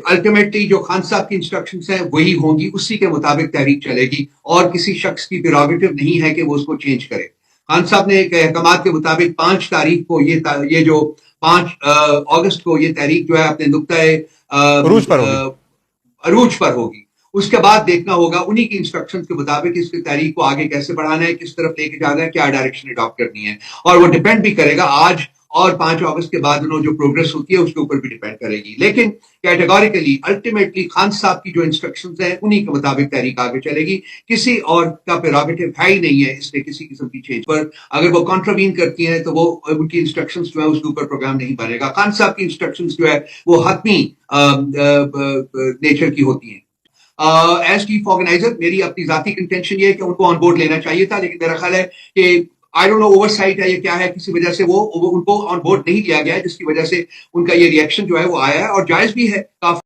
Ultimately جو خان صاحب کی انسٹرکشنز ہیں وہی ہوں گی، اسی کے مطابق تحریک چلے گی، اور کسی شخص کی پریروگیٹو نہیں ہے کہ وہ اس کو چینج کرے۔ خان صاحب نے ایک احکامات کے مطابق 5 تاریخ کو یہ جو 5 اگست کو یہ تحریک جو ہے اپنے نقطۂ عروج پر ہوگی۔ اس کے بعد دیکھنا ہوگا انہی کی انسٹرکشن کے مطابق اس کی تحریک کو آگے کیسے بڑھانا ہے، کس طرف لے کے جانا ہے، کیا ڈائریکشن اڈاپٹ کرنی ہے، اور وہ ڈیپینڈ بھی کرے گا آج اور 5 اگست کے بعد انہوں جو پروگرس ہوتی ہے اس کے اوپر بھی ڈیپینڈ کرے گی۔ لیکن کیٹیگوریکلی الٹیمیٹلی خان صاحب کی جو انسٹرکشنز ہیں انہی کے مطابق تحریک آگے چلے گی، کسی اور کا پریروگیٹو ہے ہی نہیں ہے اس میں کسی قسم کی چینج پر۔ اگر وہ کانٹروین کرتی ہیں تو وہ ان کی انسٹرکشنز جو ہے اس کے اوپر پروگرام نہیں بنے گا۔ خان صاحب کی انسٹرکشنز جو ہے وہ حتمی نیچر کی ہوتی ہیں۔ ایز چیف آرگنائزر میری اپنی ذاتی کنٹینشن یہ ہے کہ ان کو آن بورڈ لینا چاہیے تھا، لیکن میرا خیال ہے کہ I don't know oversight ہے یا کیا ہے، کسی وجہ سے وہ ان کو آن بورڈ نہیں لیا گیا ہے، جس کی وجہ سے ان کا یہ ریئیکشن جو ہے وہ آیا ہے، اور جائز بھی ہے کافی۔